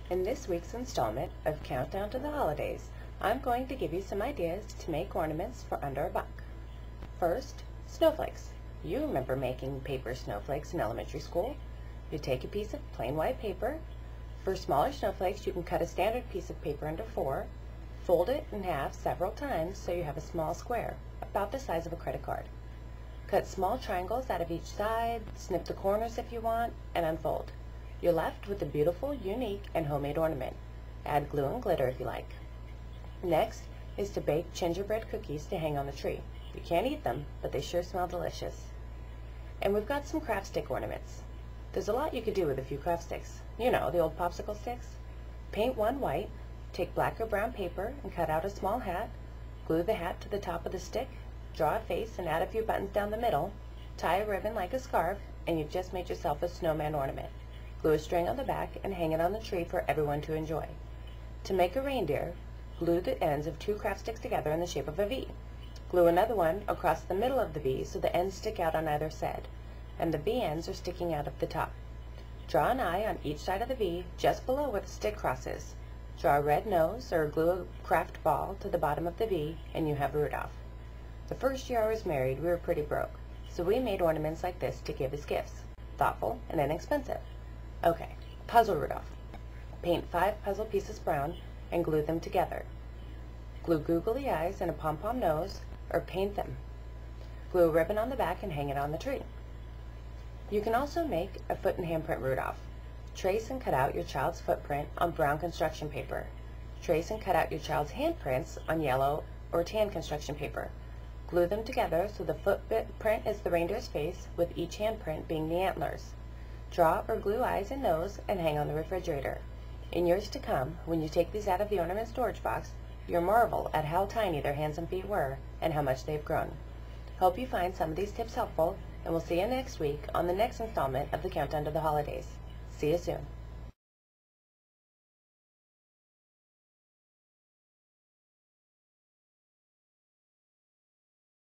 In this week's installment of Countdown to the Holidays, I'm going to give you some ideas to make ornaments for under $1. First, snowflakes. You remember making paper snowflakes in elementary school. You take a piece of plain white paper. For smaller snowflakes, you can cut a standard piece of paper into 4, fold it in half several times so you have a small square, about the size of a credit card. Cut small triangles out of each side, snip the corners if you want, and unfold. You're left with a beautiful, unique, and homemade ornament. Add glue and glitter if you like. Next is to bake gingerbread cookies to hang on the tree. You can't eat them, but they sure smell delicious. And we've got some craft stick ornaments. There's a lot you could do with a few craft sticks. You know, the old popsicle sticks. Paint one white, take black or brown paper and cut out a small hat, glue the hat to the top of the stick, draw a face and add a few buttons down the middle, tie a ribbon like a scarf, and you've just made yourself a snowman ornament. Glue a string on the back and hang it on the tree for everyone to enjoy. To make a reindeer, glue the ends of 2 craft sticks together in the shape of a V. Glue another one across the middle of the V so the ends stick out on either side, and the V ends are sticking out of the top. Draw an eye on each side of the V just below where the stick crosses. Draw a red nose or glue a craft ball to the bottom of the V and you have Rudolph. The first year I was married, we were pretty broke, so we made ornaments like this to give as gifts. Thoughtful and inexpensive. Okay, puzzle Rudolph. Paint 5 puzzle pieces brown and glue them together. Glue googly eyes and a pom-pom nose, or paint them. Glue a ribbon on the back and hang it on the tree. You can also make a foot and handprint Rudolph. Trace and cut out your child's footprint on brown construction paper. Trace and cut out your child's handprints on yellow or tan construction paper. Glue them together so the footprint is the reindeer's face, with each handprint being the antlers. Draw or glue eyes and nose and hang on the refrigerator. In years to come, when you take these out of the ornament storage box, you'll marvel at how tiny their hands and feet were and how much they've grown. Hope you find some of these tips helpful, and we'll see you next week on the next installment of the Countdown to the Holidays. See you soon.